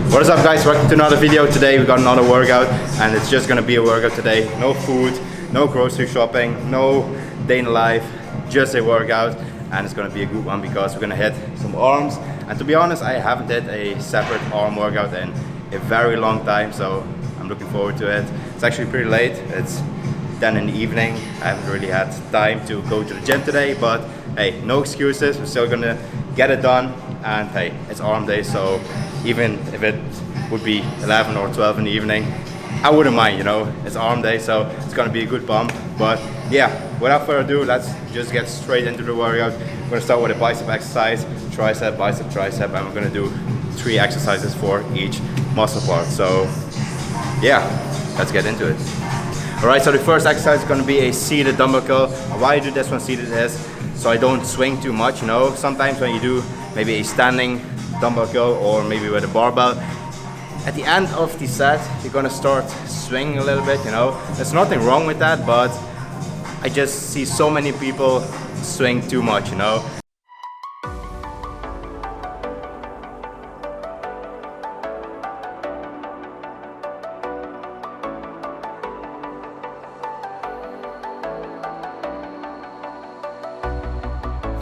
What is up, guys? Welcome to another video. Today we got another workout, and it's just gonna be a workout today. No food, no grocery shopping, no day in the life, just a workout. And it's gonna be a good one because we're gonna hit some arms. And to be honest, I haven't did a separate arm workout in a very long time, so I'm looking forward to it. It's actually pretty late. It's 10 in the evening. I haven't really had time to go to the gym today, but hey, no excuses. We're still gonna get it done. And hey, it's arm day, so even if it would be 11 or 12 in the evening, I wouldn't mind, you know. It's arm day, so it's gonna be a good bump. But yeah, without further ado, let's just get straight into the workout. We're gonna start with a bicep exercise, tricep, bicep, tricep, and we're gonna do 3 exercises for each muscle part. So yeah, let's get into it. Alright, so the first exercise is gonna be a seated dumbbell curl. Why I do this one seated is so I don't swing too much, you know. Sometimes when you do maybe a standing dumbbell curl or maybe with a barbell, at the end of the set, you're gonna start swinging a little bit, you know. There's nothing wrong with that, but I just see so many people swing too much, you know.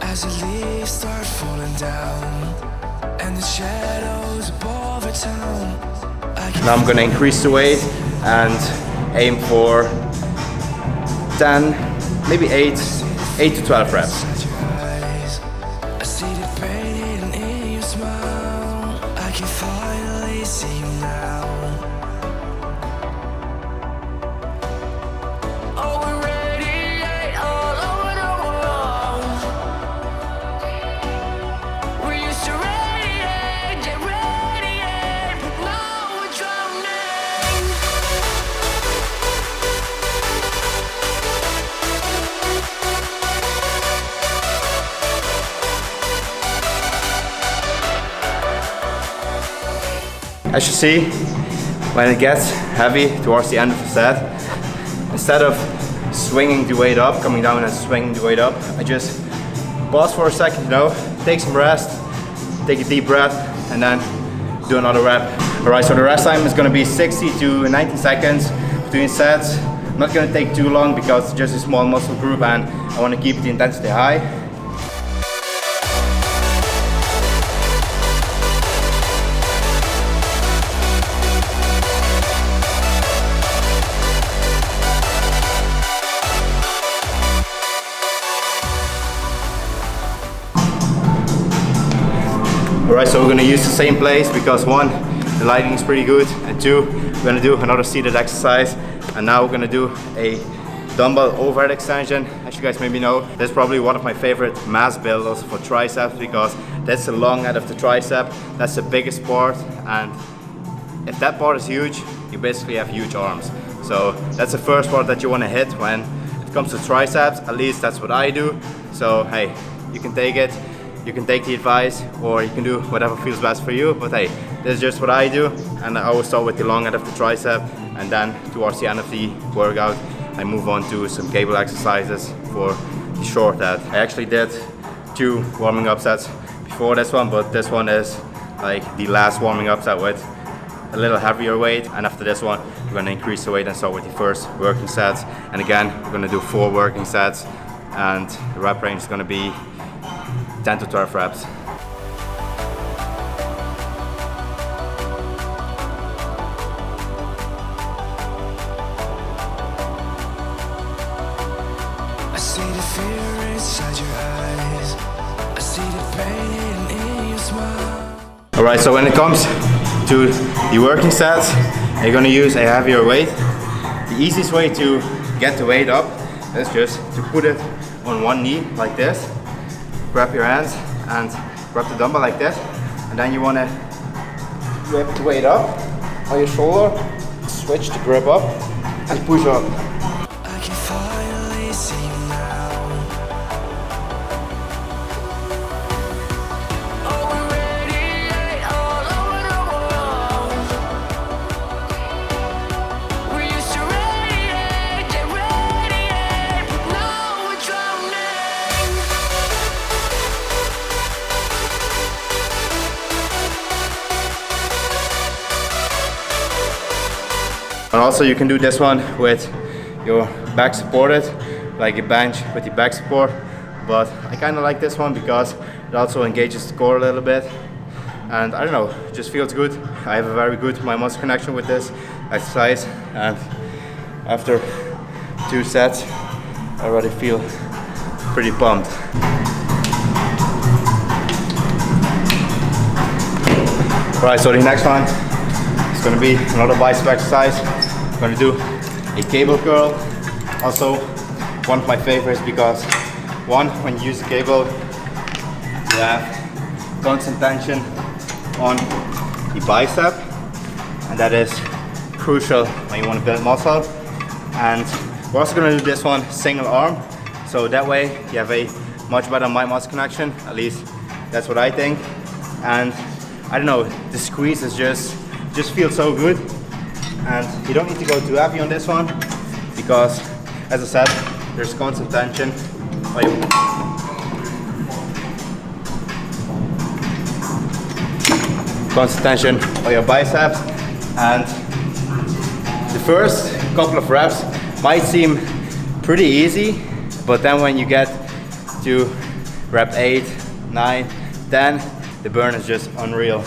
As the leaves start falling down and the shadows above the town. Now I'm gonna increase the weight and aim for 10, maybe 8 to 12 reps. I see the pain in your smile. I can finally see you now. Oh, we radiate all over the world. We used to radiate, but now we're drowning. As you see, when it gets heavy towards the end of the set, instead of swinging the weight up, coming down and swinging the weight up, I just pause for a second, you know, take some rest, take a deep breath, and then do another rep. Alright, so the rest time is gonna be 60 to 90 seconds between sets. I'm not gonna take too long because it's just a small muscle group and I wanna keep the intensity high. Alright, so we're gonna use the same place because 1, the lighting is pretty good, and 2, we're gonna do another seated exercise. And now we're gonna do a dumbbell overhead extension. As you guys maybe know, that's probably one of my favorite mass builders for triceps because that's the long end of the tricep, that's the biggest part, and if that part is huge, you basically have huge arms. So that's the first part that you wanna hit when it comes to triceps. At least that's what I do. So hey, you can take it. You can take the advice or you can do whatever feels best for you, but hey, this is just what I do. And I always start with the long end of the tricep, and then towards the end of the workout I move on to some cable exercises for the short end. I actually did 2 warming up sets before this one, but this one is like the last warming up set with a little heavier weight, and after this one we're going to increase the weight and start with the first working sets. And again, we're going to do 4 working sets, and the rep range is going to be 10 to 12 reps. I see the fear inside your eyes. I see the pain in your smile. Alright, so when it comes to the working sets, you're gonna use a heavier weight. The easiest way to get the weight up is just to put it on one knee like this. Grab your hands and grab the dumbbell like this, and then you want to grip the weight up on your shoulder, switch the grip up and push up. I can finally see you now. Oh, we radiate all over the world. We used to radiate, but now we're drowning. And also you can do this one with your back supported, like a bench with your back support. But I kind of like this one because it also engages the core a little bit. And I don't know, it just feels good. I have a very good mind-muscle connection with this exercise. And after 2 sets, I already feel pretty pumped. Right, so the next one is going to be another bicep exercise. I'm going to do a cable curl. Also, one of my favorites because one, when you use the cable, you have constant tension on the bicep, and that is crucial when you want to build muscle. And we're also going to do this one single arm, so that way you have a much better mind-muscle connection. At least that's what I think. And I don't know, the squeeze is just feels so good. And you don't need to go too heavy on this one because, as I said, there's constant tension. Constant tension on your biceps. And the first couple of reps might seem pretty easy, but then when you get to rep 8, 9, 10, the burn is just unreal.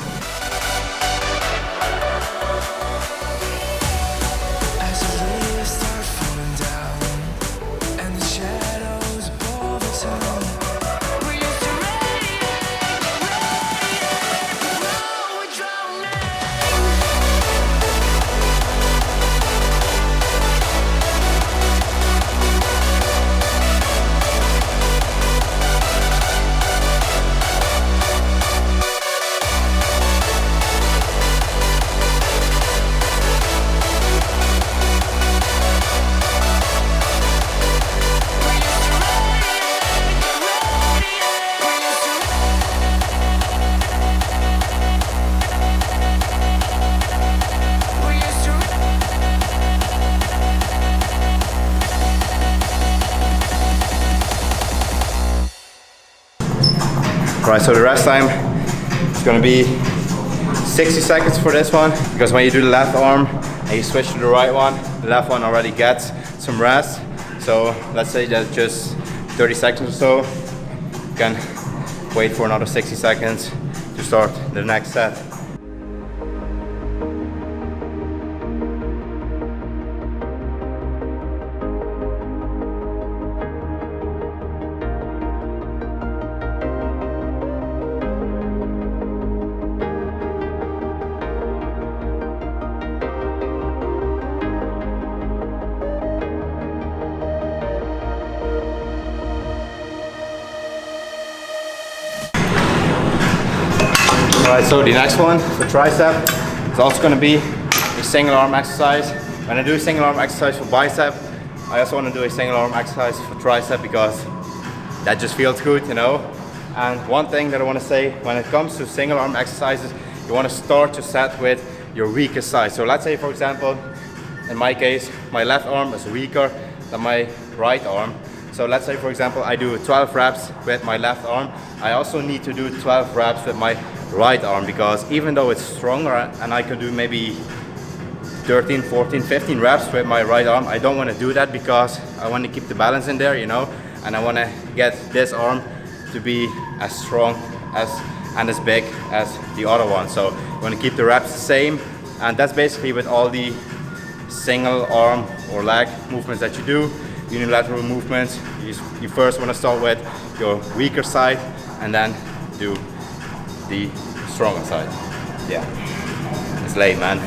Right, so the rest time is going to be 60 seconds for this one, because when you do the left arm and you switch to the right one, the left one already gets some rest. So let's say that's just 30 seconds or so. You can wait for another 60 seconds to start the next set. Alright, so the next one for tricep is also going to be a single arm exercise. When I do a single arm exercise for bicep, I also want to do a single arm exercise for tricep because that just feels good, you know. And one thing that I want to say, when it comes to single arm exercises, you want to start your set with your weakest side. So let's say, for example, in my case, my left arm is weaker than my right arm. So let's say, for example, I do 12 reps with my left arm. I also need to do 12 reps with my right arm, because even though it's stronger and I could do maybe 13, 14, 15 reps with my right arm, I don't want to do that because I want to keep the balance in there, you know, and I want to get this arm to be as strong and as big as the other one. So you want to keep the reps the same, and that's basically with all the single arm or leg movements that you do. Unilateral movements, you first want to start with your weaker side and then do the stronger side. Yeah, it's late, man.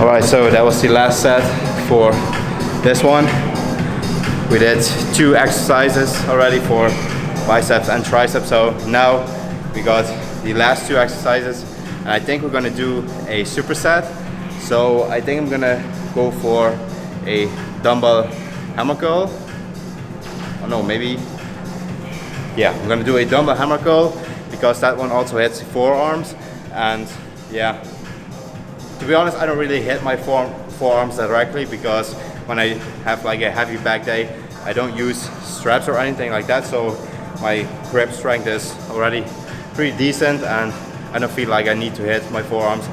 Alright, so that was the last set for this one. We did 2 exercises already for biceps and triceps, so now we got the last 2 exercises, and I think we're gonna do a superset. So I think I'm gonna go for a dumbbell hammer curl. Oh no, maybe, yeah, I'm gonna do a dumbbell hammer curl because that one also hits the forearms. And yeah, to be honest, I don't really hit my forearms directly because when I have like a heavy back day, I don't use straps or anything like that, so my grip strength is already pretty decent, and I don't feel like I need to hit my forearms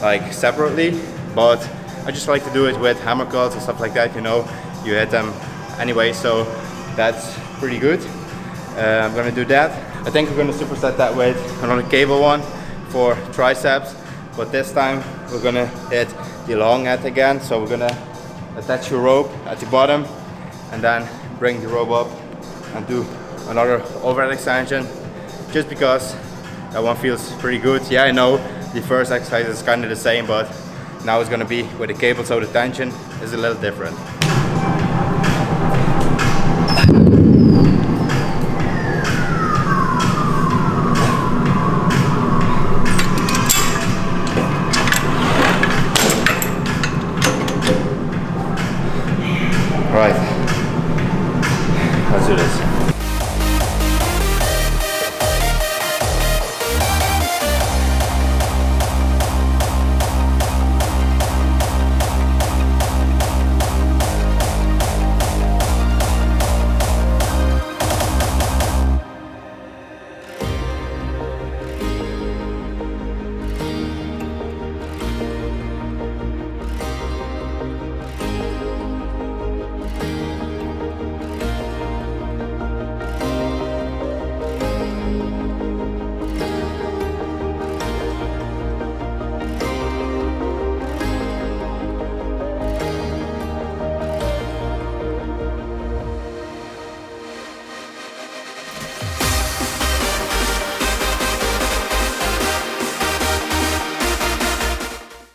like separately. But I just like to do it with hammer curls and stuff like that, you know, you hit them anyway, so that's pretty good. I'm gonna do that. I think we're gonna superset that with another cable one for triceps, but this time we're gonna hit the long end again. So we're gonna attach your rope at the bottom and then bring the rope up and do another overhead extension, just because that one feels pretty good. Yeah, I know the first exercise is kind of the same, but now it's gonna be with the cable, so the tension is a little different. All right, let's do this.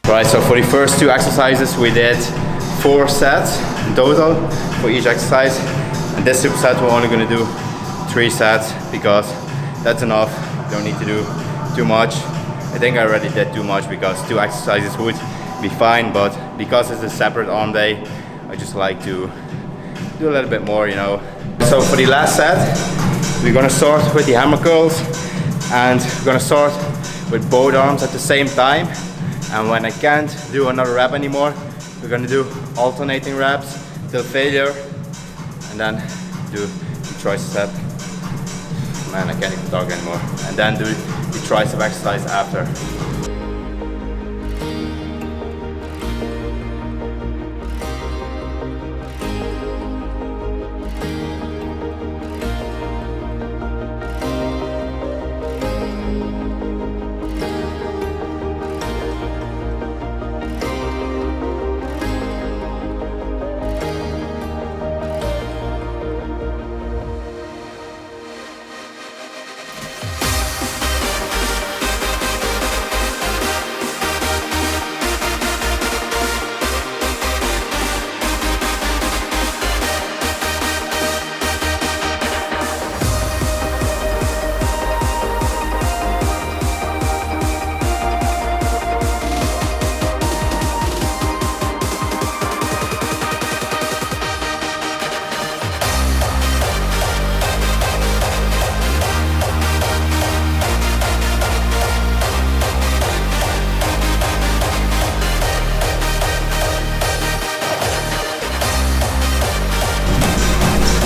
Right, so for the first 2 exercises we did 4 sets in total for each exercise, and this superset we're only going to do 3 sets because that's enough. You don't need to do too much. I think I already did too much because 2 exercises would be fine, but because it's a separate arm day, I just like to do a little bit more, you know. So for the last set we're going to start with the hammer curls, and we're going to start with both arms at the same time. And when I can't do another rep anymore, we're gonna do alternating reps till failure, and then do the tricep. Man, I can't even talk anymore. And then do the tricep exercise after.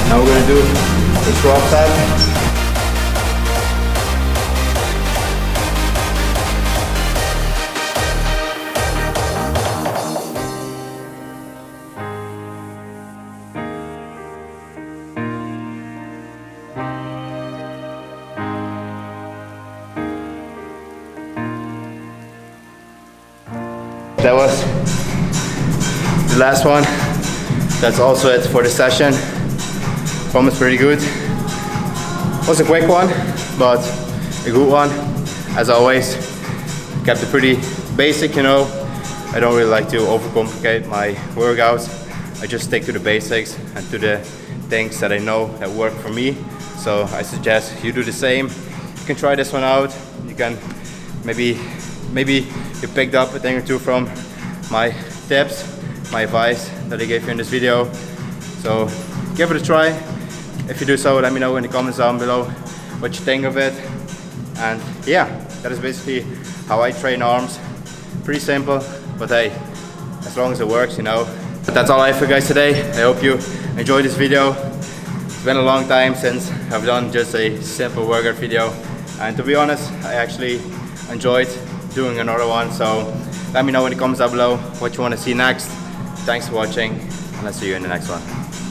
Now we're going to do the drop set. That was the last one. That's also it for the session. Promise pretty good. Was a quick one, but a good one. As always, kept it pretty basic, you know. I don't really like to overcomplicate my workouts. I just stick to the basics and to the things that I know that work for me. So I suggest you do the same. You can try this one out. You can maybe you picked up a thing or two from my tips, my advice that I gave you in this video. So give it a try. If you do so, let me know in the comments down below what you think of it. And yeah, that is basically how I train arms. Pretty simple, but hey, as long as it works, you know. But that's all I have for you guys today. I hope you enjoyed this video. It's been a long time since I've done just a simple workout video, and to be honest, I actually enjoyed doing another one. So let me know in the comments down below what you want to see next. Thanks for watching, and I'll see you in the next one.